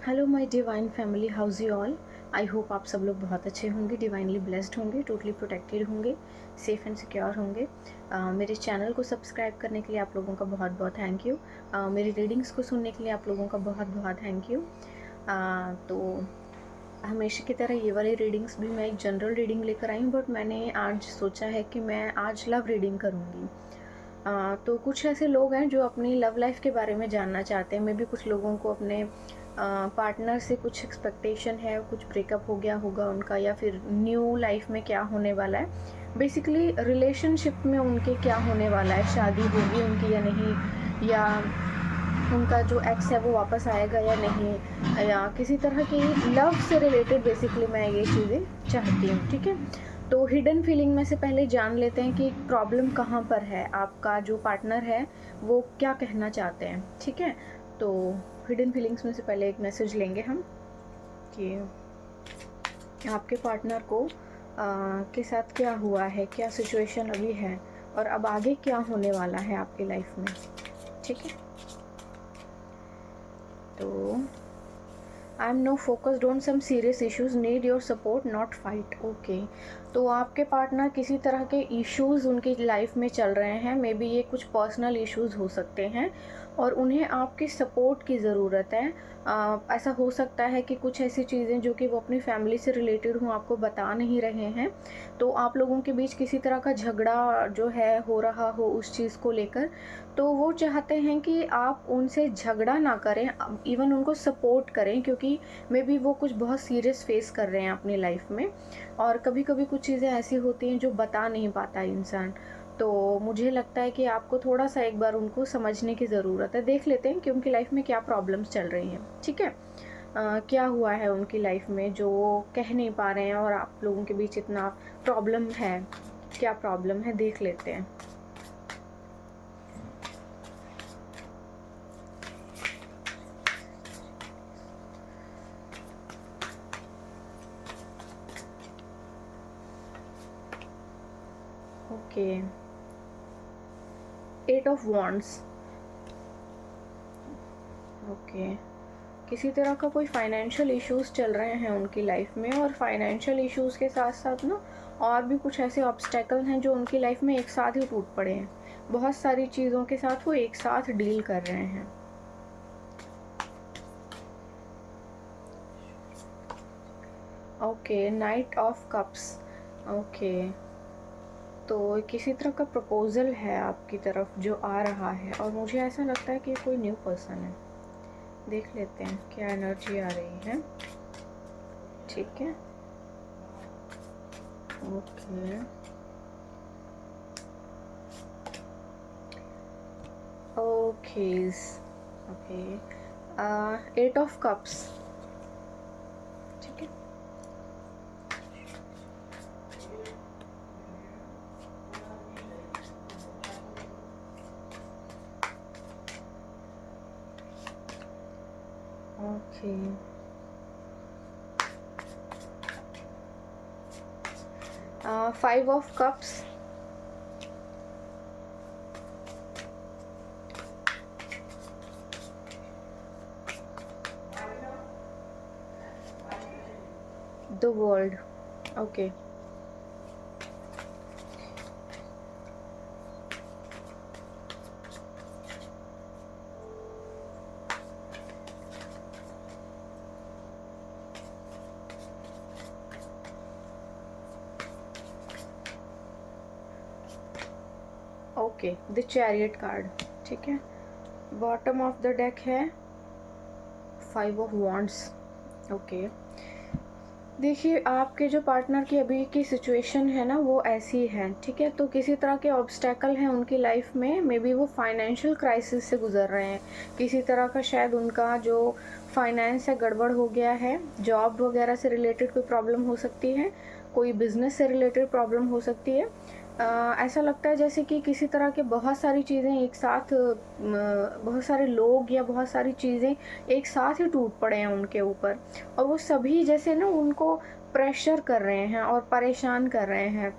Hello my divine family, house you all. I hope आप सब लोग बहुत अच्छे होंगे, डिवाइनली ब्लेस्ड होंगे, टोटली प्रोटेक्टेड होंगे, सेफ़ एंड सिक्योर होंगे। मेरे चैनल को सब्सक्राइब करने के लिए आप लोगों का बहुत बहुत थैंक यू। मेरी रीडिंग्स को सुनने के लिए आप लोगों का बहुत बहुत थैंक यू। तो हमेशा की तरह ये वाली रीडिंग्स भी मैं एक जनरल रीडिंग लेकर आई हूँ, बट मैंने आज सोचा है कि मैं आज लव रीडिंग करूँगी। तो कुछ ऐसे लोग हैं जो अपनी लव लाइफ के बारे में जानना चाहते हैं। मे बी कुछ लोगों को अपने पार्टनर से कुछ एक्सपेक्टेशन है, कुछ ब्रेकअप हो गया होगा उनका, या फिर न्यू लाइफ में क्या होने वाला है, बेसिकली रिलेशनशिप में उनके क्या होने वाला है, शादी होगी उनकी या नहीं, या उनका जो एक्स है वो वापस आएगा या नहीं, या किसी तरह की लव से रिलेटेड बेसिकली मैं ये चीज़ें चाहती हूँ। ठीक है, तो हिडन फीलिंग में से पहले जान लेते हैं कि प्रॉब्लम कहाँ पर है, आपका जो पार्टनर है वो क्या कहना चाहते हैं। ठीक है, तो हिडन फीलिंग्स में से पहले एक मैसेज लेंगे हम कि आपके पार्टनर को के साथ क्या हुआ है, क्या सिचुएशन अभी है, और अब आगे क्या होने वाला है आपकी लाइफ में। ठीक है, तो I am no focused on some serious issues, need your support not fight. Okay, तो आपके पार्टनर किसी तरह के इश्यूज़ उनकी लाइफ में चल रहे हैं। मे बी ये कुछ पर्सनल इश्यूज़ हो सकते हैं और उन्हें आपकी सपोर्ट की ज़रूरत है। ऐसा हो सकता है कि कुछ ऐसी चीज़ें जो कि वो अपनी फैमिली से रिलेटेड हों आपको बता नहीं रहे हैं, तो आप लोगों के बीच किसी तरह का झगड़ा जो है हो रहा हो उस चीज़ को लेकर। तो वो चाहते हैं कि आप उनसे झगड़ा ना करें, इवन उनको सपोर्ट करें, क्योंकि मे बी वो कुछ बहुत सीरियस फेस कर रहे हैं अपनी लाइफ में। और कभी कभी कुछ चीज़ें ऐसी होती हैं जो बता नहीं पाता इंसान। तो मुझे लगता है कि आपको थोड़ा सा एक बार उनको समझने की ज़रूरत है। देख लेते हैं कि उनकी लाइफ में क्या प्रॉब्लम्स चल रही हैं। ठीक है, क्या हुआ है उनकी लाइफ में जो वो कह नहीं पा रहे हैं और आप लोगों के बीच इतना प्रॉब्लम है। क्या प्रॉब्लम है देख लेते हैं। Okay, 8 of wands. ओके, किसी तरह का कोई फाइनेंशियल इश्यूज चल रहे हैं उनकी लाइफ में, और फाइनेंशियल इश्यूज के साथ साथ ना और भी कुछ ऐसे ऑब्स्टेकल हैं जो उनकी लाइफ में एक साथ ही टूट पड़े हैं। बहुत सारी चीज़ों के साथ वो एक साथ डील कर रहे हैं। Okay, night of cups. Okay, तो किसी तरह का प्रपोजल है आपकी तरफ जो आ रहा है, और मुझे ऐसा लगता है कि कोई न्यू पर्सन है। देख लेते हैं क्या एनर्जी आ रही है। ठीक है, okay okay okay, 8 of cups. ठीक है, okay, 5 of cups. The world. Okay, okay, the chariot card. ठीक है, बॉटम ऑफ द डेक है 5 ऑफ वॉन्ड्स। ओके, देखिए आपके जो पार्टनर की अभी की सिचुएशन है ना वो ऐसी है। ठीक है, तो किसी तरह के ऑब्स्टेकल हैं उनकी लाइफ में। मे बी वो फाइनेंशियल क्राइसिस से गुजर रहे हैं। किसी तरह का शायद उनका जो फाइनेंस है गड़बड़ हो गया है। जॉब वगैरह से रिलेटेड कोई प्रॉब्लम हो सकती है, कोई बिजनेस से रिलेटेड प्रॉब्लम हो सकती है। ऐसा लगता है जैसे कि किसी तरह के बहुत सारी चीज़ें एक साथ, बहुत सारे लोग या बहुत सारी चीज़ें एक साथ ही टूट पड़े हैं उनके ऊपर, और वो सभी जैसे ना उनको प्रेशर कर रहे हैं और परेशान कर रहे हैं,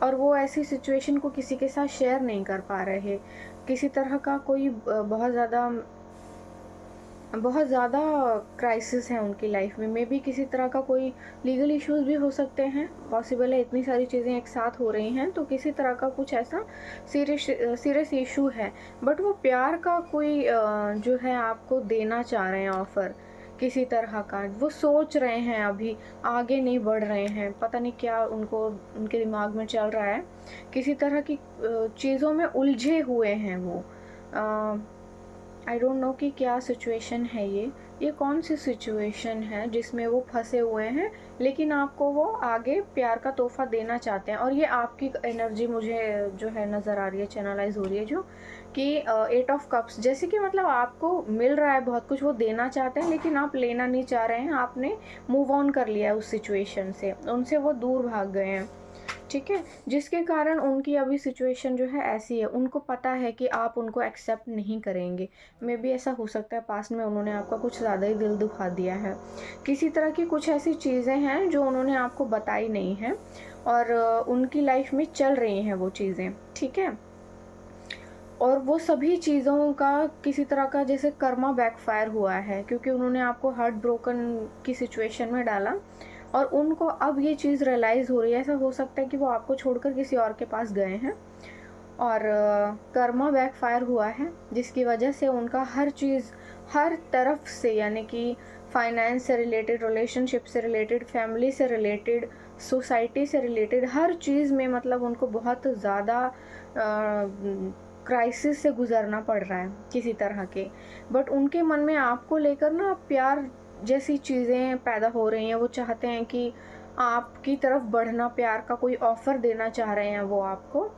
और वो ऐसी सिचुएशन को किसी के साथ शेयर नहीं कर पा रहे। किसी तरह का कोई बहुत ज़्यादा बहुत ज़्यादा क्राइसिस है उनकी लाइफ में। मे बी किसी तरह का कोई लीगल इश्यूज़ भी हो सकते हैं, पॉसिबल है, इतनी सारी चीज़ें एक साथ हो रही हैं, तो किसी तरह का कुछ ऐसा सीरियस इशू है। बट वो प्यार का कोई जो है आपको देना चाह रहे हैं ऑफ़र, किसी तरह का। वो सोच रहे हैं, अभी आगे नहीं बढ़ रहे हैं, पता नहीं क्या उनको उनके दिमाग में चल रहा है। किसी तरह की चीज़ों में उलझे हुए हैं वो। आई डोंट नो कि क्या सिचुएशन है ये कौन सी सिचुएशन है जिसमें वो फंसे हुए हैं, लेकिन आपको वो आगे प्यार का तोहफ़ा देना चाहते हैं। और ये आपकी एनर्जी मुझे जो है नज़र आ रही है, चैनलाइज हो रही है, जो कि 8 ऑफ कप्स, जैसे कि मतलब आपको मिल रहा है बहुत कुछ, वो देना चाहते हैं लेकिन आप लेना नहीं चाह रहे हैं। आपने मूव ऑन कर लिया है उस सिचुएशन से, उनसे वो दूर भाग गए हैं, ठीक है, जिसके कारण उनकी अभी सिचुएशन जो है ऐसी है। उनको पता है कि आप उनको एक्सेप्ट नहीं करेंगे। मे बी ऐसा हो सकता है पास्ट में उन्होंने आपका कुछ ज़्यादा ही दिल दुखा दिया है। किसी तरह की कुछ ऐसी चीज़ें हैं जो उन्होंने आपको बताई नहीं हैं, और उनकी लाइफ में चल रही हैं वो चीज़ें, ठीक है। और वो सभी चीज़ों का किसी तरह का जैसे कर्मा बैकफायर हुआ है, क्योंकि उन्होंने आपको हार्ट ब्रोकन की सिचुएशन में डाला, और उनको अब ये चीज़ रियलाइज़ हो रही है। ऐसा हो सकता है कि वो आपको छोड़कर किसी और के पास गए हैं, और कर्मा बैकफायर हुआ है, जिसकी वजह से उनका हर चीज़, हर तरफ से, यानी कि फाइनेंस से रिलेटेड, रिलेशनशिप से रिलेटेड, फैमिली से रिलेटेड, सोसाइटी से रिलेटेड, हर चीज़ में मतलब उनको बहुत ज़्यादा क्राइसिस से गुज़रना पड़ रहा है किसी तरह के। बट उनके मन में आपको लेकर ना प्यार जैसी चीज़ें पैदा हो रही हैं। वो चाहते हैं कि आपकी तरफ बढ़ना, प्यार का कोई ऑफ़र देना चाह रहे हैं वो आपको,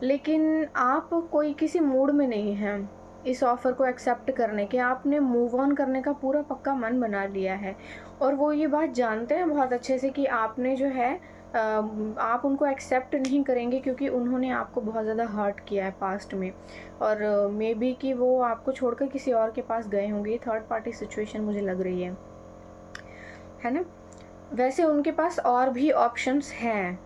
लेकिन आप कोई किसी मूड में नहीं हैं इस ऑफ़र को एक्सेप्ट करने के। आपने मूव ऑन करने का पूरा पक्का मन बना लिया है, और वो ये बात जानते हैं बहुत अच्छे से कि आपने जो है आप उनको एक्सेप्ट नहीं करेंगे, क्योंकि उन्होंने आपको बहुत ज़्यादा हर्ट किया है पास्ट में। और मे बी कि वो आपको छोड़कर किसी और के पास गए होंगे। थर्ड पार्टी सिचुएशन मुझे लग रही है ना। वैसे उनके पास और भी ऑप्शंस हैं,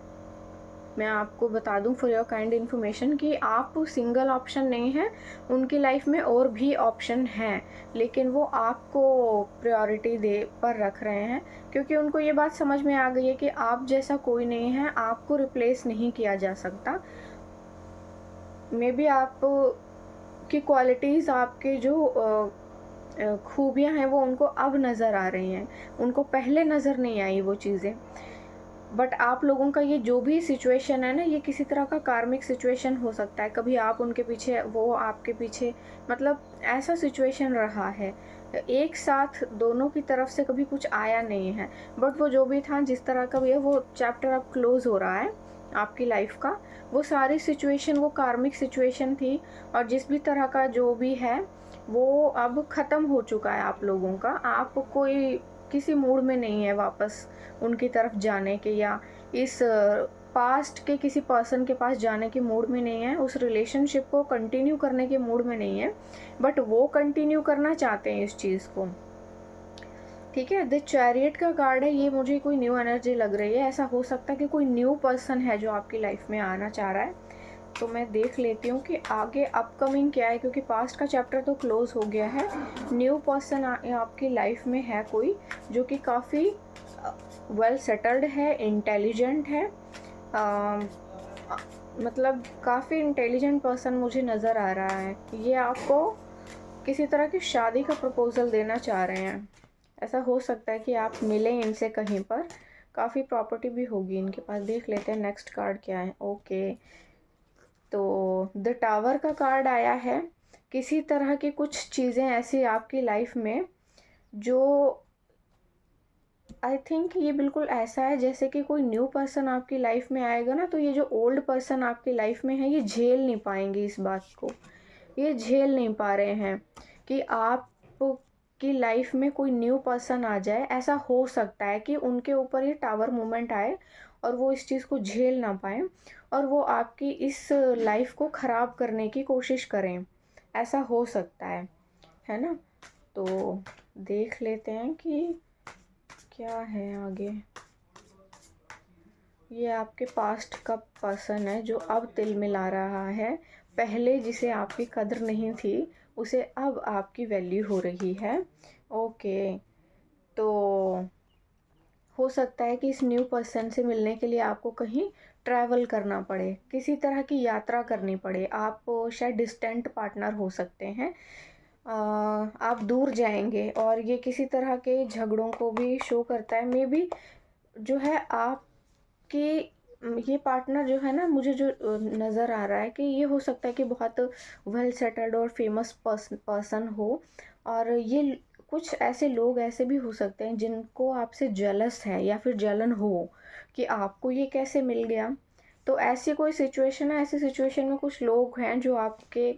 मैं आपको बता दूं फॉर योर काइंड इन्फॉर्मेशन, कि आप सिंगल ऑप्शन नहीं है, उनकी लाइफ में और भी ऑप्शन हैं, लेकिन वो आपको प्रायोरिटी दे पर रख रहे हैं, क्योंकि उनको ये बात समझ में आ गई है कि आप जैसा कोई नहीं है, आपको रिप्लेस नहीं किया जा सकता। मे बी आप की क्वालिटीज़, आपके जो खूबियाँ हैं वो उनको अब नज़र आ रही हैं, उनको पहले नज़र नहीं आई वो चीज़ें। बट आप लोगों का ये जो भी सिचुएशन है ना, ये किसी तरह का कार्मिक सिचुएशन हो सकता है। कभी आप उनके पीछे, वो आपके पीछे, मतलब ऐसा सिचुएशन रहा है। एक साथ दोनों की तरफ से कभी कुछ आया नहीं है, बट वो जो भी था, जिस तरह का भी है, वो चैप्टर अब क्लोज हो रहा है आपकी लाइफ का। वो सारी सिचुएशन वो कार्मिक सिचुएशन थी, और जिस भी तरह का जो भी है वो अब ख़त्म हो चुका है आप लोगों का। आप कोई किसी मूड में नहीं है वापस उनकी तरफ जाने के, या इस पास्ट के किसी पर्सन के पास जाने के मूड में नहीं है, उस रिलेशनशिप को कंटिन्यू करने के मूड में नहीं है, बट वो कंटिन्यू करना चाहते हैं इस चीज़ को, ठीक है। द चैरियट का कार्ड है, ये मुझे कोई न्यू एनर्जी लग रही है। ऐसा हो सकता है कि कोई न्यू पर्सन है जो आपकी लाइफ में आना चाह रहा है। तो मैं देख लेती हूँ कि आगे अपकमिंग क्या है, क्योंकि पास्ट का चैप्टर तो क्लोज हो गया है। न्यू पर्सन आपकी लाइफ में है कोई, जो कि काफ़ी वेल सेटल्ड है, इंटेलिजेंट है, मतलब काफ़ी इंटेलिजेंट पर्सन मुझे नज़र आ रहा है। ये आपको किसी तरह की शादी का प्रपोज़ल देना चाह रहे हैं। ऐसा हो सकता है कि आप मिलें इनसे कहीं पर, काफ़ी प्रॉपर्टी भी होगी इनके पास। देख लेते हैं नेक्स्ट कार्ड क्या है। ओके, तो द टावर का कार्ड आया है। किसी तरह की कुछ चीज़ें ऐसी आपकी लाइफ में जो, आई थिंक ये बिल्कुल ऐसा है जैसे कि कोई न्यू पर्सन आपकी लाइफ में आएगा ना, तो ये जो ओल्ड पर्सन आपकी लाइफ में है, ये झेल नहीं पाएंगे इस बात को। ये झेल नहीं पा रहे हैं कि आप की लाइफ में कोई न्यू पर्सन आ जाए। ऐसा हो सकता है कि उनके ऊपर ये टावर मोमेंट आए और वो इस चीज़ को झेल ना पाए, और वो आपकी इस लाइफ को ख़राब करने की कोशिश करें। ऐसा हो सकता है ना। तो देख लेते हैं कि क्या है आगे। ये आपके पास्ट का पर्सन है जो अब तिल मिला रहा है। पहले जिसे आपकी कदर नहीं थी उसे अब आपकी वैल्यू हो रही है। ओके, तो हो सकता है कि इस न्यू पर्सन से मिलने के लिए आपको कहीं ट्रैवल करना पड़े, किसी तरह की यात्रा करनी पड़े। आप शायद डिस्टेंट पार्टनर हो सकते हैं। आप दूर जाएंगे और ये किसी तरह के झगड़ों को भी शो करता है। मे बी जो है आपकी ये पार्टनर जो है ना, मुझे जो नज़र आ रहा है कि ये हो सकता है कि बहुत वेल सेटल्ड और फेमस पर्सन हो। और ये कुछ ऐसे लोग ऐसे भी हो सकते हैं जिनको आपसे जेलस है या फिर जलन हो कि आपको ये कैसे मिल गया। तो ऐसी कोई सिचुएशन है, ऐसी सिचुएशन में कुछ लोग हैं जो आपके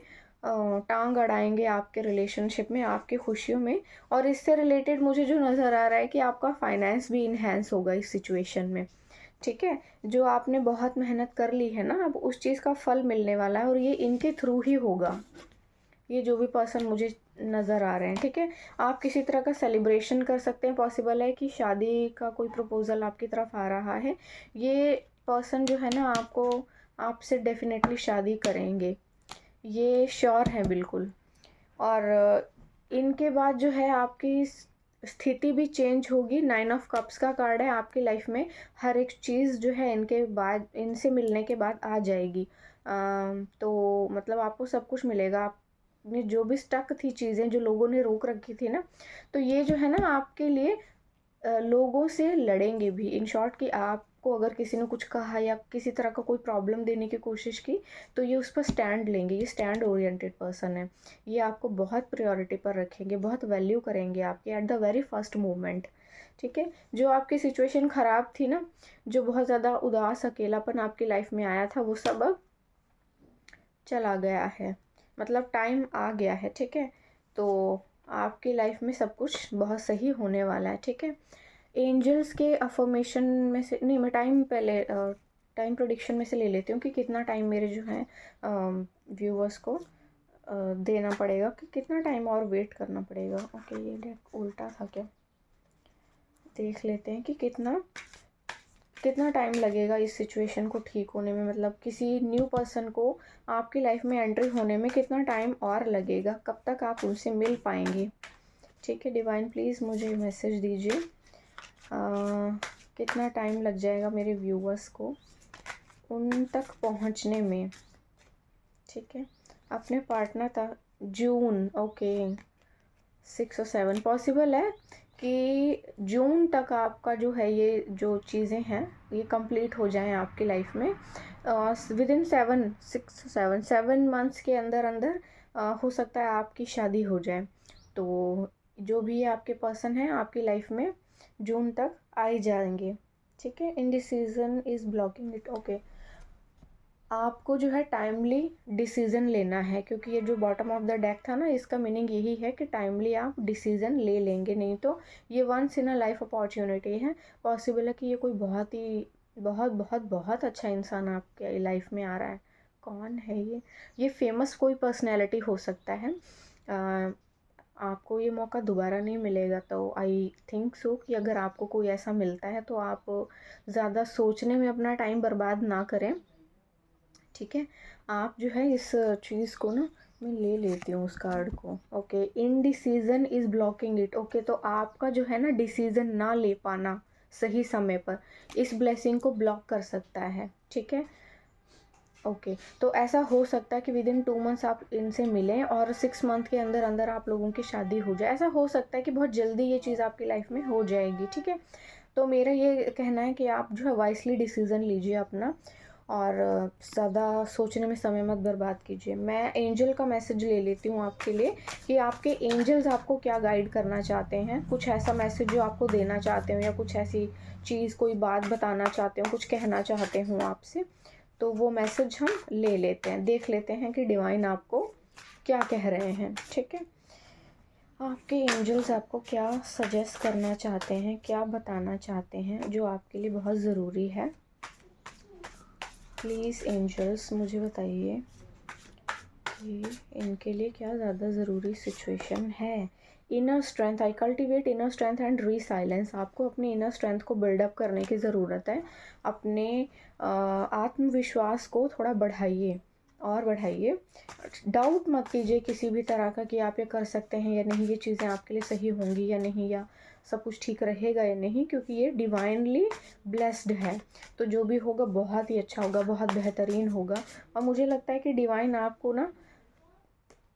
टांग अड़ाएंगे आपके रिलेशनशिप में, आपकी खुशियों में। और इससे रिलेटेड मुझे जो नज़र आ रहा है कि आपका फाइनेंस भी इन्हेंस होगा इस सिचुएशन में। ठीक है, जो आपने बहुत मेहनत कर ली है ना, अब उस चीज़ का फल मिलने वाला है और ये इनके थ्रू ही होगा। ये जो भी पर्सन मुझे नज़र आ रहे हैं, ठीक है। आप किसी तरह का सेलिब्रेशन कर सकते हैं। पॉसिबल है कि शादी का कोई प्रपोज़ल आपकी तरफ आ रहा है। ये पर्सन जो है ना, आपको आपसे डेफिनेटली शादी करेंगे, ये श्योर है बिल्कुल। और इनके बाद जो है आपकी स्थिति भी चेंज होगी। 9 ऑफ कप्स का कार्ड है। आपकी लाइफ में हर एक चीज़ जो है इनके बाद, इनसे मिलने के बाद आ जाएगी। तो मतलब आपको सब कुछ मिलेगा। आपने जो भी स्टक थी चीज़ें, जो लोगों ने रोक रखी थी ना, तो ये जो है ना आपके लिए लोगों से लड़ेंगे भी। इन शॉर्ट कि आपको अगर किसी ने कुछ कहा या किसी तरह का कोई प्रॉब्लम देने की कोशिश की, तो ये उस पर स्टैंड लेंगे। ये स्टैंड ओरिएंटेड पर्सन है। ये आपको बहुत प्रायोरिटी पर रखेंगे, बहुत वैल्यू करेंगे आपके at the very first moment. ठीक है, जो आपकी सिचुएशन ख़राब थी ना, जो बहुत ज़्यादा उदास अकेलापन आपकी लाइफ में आया था, वो सब अब चला गया है। मतलब टाइम आ गया है। ठीक है, तो आपकी लाइफ में सब कुछ बहुत सही होने वाला है। ठीक है, एंजल्स के अफर्मेशन में से नहीं, मैं टाइम प्रोडिक्शन में से ले लेती हूँ कि कितना टाइम मेरे जो है व्यूअर्स को देना पड़ेगा, कि कितना टाइम और वेट करना पड़ेगा। ओके, ये डेक उल्टा था क्या, देख लेते हैं कि कितना टाइम लगेगा इस सिचुएशन को ठीक होने में। मतलब किसी न्यू पर्सन को आपकी लाइफ में एंट्री होने में कितना टाइम और लगेगा, कब तक आप उनसे मिल पाएंगे। ठीक है, डिवाइन प्लीज़ मुझे मैसेज दीजिए कितना टाइम लग जाएगा मेरे व्यूअर्स को उन तक पहुंचने में। ठीक है, अपने पार्टनर तक जून। ओके, 6 और 7 पॉसिबल है कि जून तक आपका जो है ये जो चीज़ें हैं ये कंप्लीट हो जाएं आपकी लाइफ में। विद इन 7 मंथ्स के अंदर अंदर हो सकता है आपकी शादी हो जाए। तो जो भी आपके पर्सन हैं आपकी लाइफ में जून तक आ ही जाएंगे। ठीक है, indecision is blocking it. Okay, आपको जो है टाइमली डिसीज़न लेना है, क्योंकि ये जो बॉटम ऑफ द डेक था ना, इसका मीनिंग यही है कि टाइमली आप डिसीज़न ले लेंगे। नहीं तो ये once in a life opportunity है। पॉसिबल है कि ये कोई बहुत ही बहुत बहुत बहुत अच्छा इंसान आपके लाइफ में आ रहा है। कौन है ये फेमस कोई पर्सनैलिटी हो सकता है। आपको ये मौका दोबारा नहीं मिलेगा। तो आई थिंक सो कि अगर आपको कोई ऐसा मिलता है तो आप ज़्यादा सोचने में अपना टाइम बर्बाद ना करें। ठीक है, आप जो है इस चीज़ को ना, मैं ले लेती हूँ उस कार्ड को। Okay, indecision is blocking it. Okay, तो आपका जो है ना डिसीज़न ना ले पाना सही समय पर इस ब्लेसिंग को ब्लॉक कर सकता है। ठीक है, ओके, तो ऐसा हो सकता है कि विद इन 2 मंथ्स आप इनसे मिलें और 6 मंथ के अंदर अंदर आप लोगों की शादी हो जाए। ऐसा हो सकता है कि बहुत जल्दी ये चीज़ आपकी लाइफ में हो जाएगी। ठीक है, तो मेरा ये कहना है कि आप जो है वाइसली डिसीज़न लीजिए अपना, और ज़्यादा सोचने में समय मत बर्बाद कीजिए। मैं एंजल का मैसेज ले लेती हूँ आपके लिए कि आपके एंजल्स आपको क्या गाइड करना चाहते हैं। कुछ ऐसा मैसेज जो आपको देना चाहते हो, या कुछ ऐसी चीज़, कोई बात बताना चाहते हो, कुछ कहना चाहते हो आपसे, तो वो मैसेज हम ले लेते हैं, देख लेते हैं कि डिवाइन आपको क्या कह रहे हैं। ठीक है, आपके एंजल्स आपको क्या सजेस्ट करना चाहते हैं, क्या बताना चाहते हैं जो आपके लिए बहुत ज़रूरी है। प्लीज़ एंजल्स मुझे बताइए कि इनके लिए क्या ज़्यादा ज़रूरी सिचुएशन है। Inner strength, I cultivate inner strength and resilience. आपको अपनी इनर स्ट्रेंथ को बिल्डअप करने की ज़रूरत है। अपने आत्मविश्वास को थोड़ा बढ़ाइए। और बढ़ाइए। डाउट मत कीजिए किसी भी तरह का कि आप ये कर सकते हैं या नहीं, ये चीज़ें आपके लिए सही होंगी या नहीं, या सब कुछ ठीक रहेगा या नहीं, क्योंकि ये डिवाइनली ब्लेस्ड है। तो जो भी होगा बहुत ही अच्छा होगा, बहुत बेहतरीन होगा। और मुझे लगता है कि डिवाइन आपको ना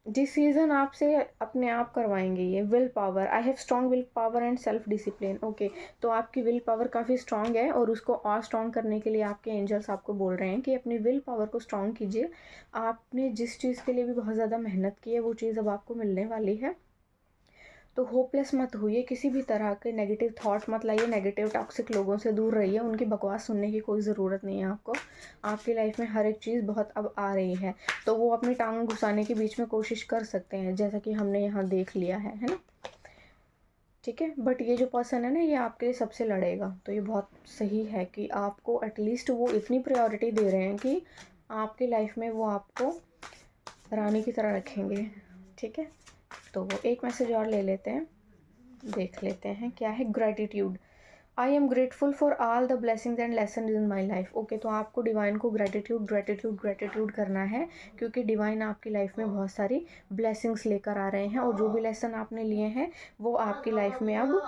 डिसीजन आपसे अपने आप करवाएंगे। ये will power, I have strong will power and self discipline. Okay, तो आपकी विल पावर काफ़ी स्ट्रॉन्ग है और उसको और स्ट्रॉन्ग करने के लिए आपके एंजल्स आपको बोल रहे हैं कि अपनी विल पावर को स्ट्रॉन्ग कीजिए। आपने जिस चीज़ के लिए भी बहुत ज़्यादा मेहनत की है वो चीज़ अब आपको मिलने वाली है। तो होपलेस मत होइए, किसी भी तरह के नेगेटिव थॉट मत लाइए, नेगेटिव टॉक्सिक लोगों से दूर रहिए, उनकी बकवास सुनने की कोई ज़रूरत नहीं है आपको। आपकी लाइफ में हर एक चीज़ बहुत अब आ रही है, तो वो अपनी टांग घुसाने के बीच में कोशिश कर सकते हैं, जैसा कि हमने यहाँ देख लिया है ना। ठीक है, बट ये जो पर्सन है ना, ये आपके लिए सबसे लड़ेगा। तो ये बहुत सही है कि आपको एटलीस्ट वो इतनी प्रायोरिटी दे रहे हैं कि आपकी लाइफ में वो आपको रानी की तरह रखेंगे। ठीक है, तो वो एक मैसेज और ले लेते हैं, देख लेते हैं क्या है। Gratitude, I am grateful for all the blessings and lesson in my life. Okay, तो आपको डिवाइन को ग्रेटिट्यूड ग्रेटिट्यूड ग्रेटिट्यूड करना है, क्योंकि डिवाइन आपकी लाइफ में बहुत सारी ब्लेसिंग्स लेकर आ रहे हैं, और जो भी लेसन आपने लिए हैं वो आपकी लाइफ में अब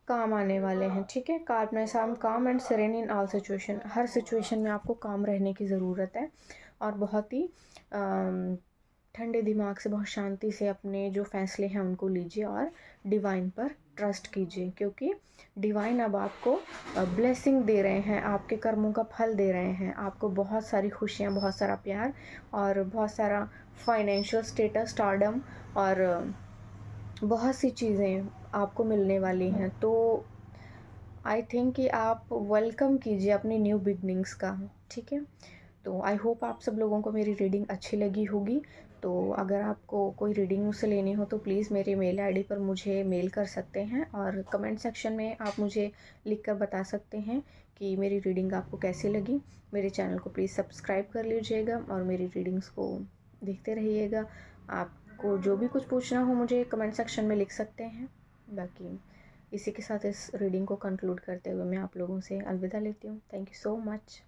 काम आने वाले हैं। ठीक है, कामनेस आम calm and serene in all situation. हर सिचुएशन में आपको काम रहने की ज़रूरत है, और बहुत ही ठंडे दिमाग से, बहुत शांति से अपने जो फैसले हैं उनको लीजिए और डिवाइन पर ट्रस्ट कीजिए, क्योंकि डिवाइन अब आपको ब्लेसिंग दे रहे हैं, आपके कर्मों का फल दे रहे हैं, आपको बहुत सारी खुशियाँ, बहुत सारा प्यार और बहुत सारा फाइनेंशियल स्टेटस, स्टारडम और बहुत सी चीज़ें आपको मिलने वाली हैं। तो आई थिंक कि आप वेलकम कीजिए अपनी न्यू बिगनिंग्स का। ठीक है, तो आई होप आप सब लोगों को मेरी रीडिंग अच्छी लगी होगी। तो अगर आपको कोई रीडिंग मुझसे लेनी हो तो प्लीज़ मेरे मेल आईडी पर मुझे मेल कर सकते हैं, और कमेंट सेक्शन में आप मुझे लिख कर बता सकते हैं कि मेरी रीडिंग आपको कैसी लगी। मेरे चैनल को प्लीज़ सब्सक्राइब कर लीजिएगा और मेरी रीडिंग्स को देखते रहिएगा। आपको जो भी कुछ पूछना हो मुझे कमेंट सेक्शन में लिख सकते हैं। बाकी इसी के साथ इस रीडिंग को कंक्लूड करते हुए मैं आप लोगों से अलविदा लेती हूँ। Thank you so much.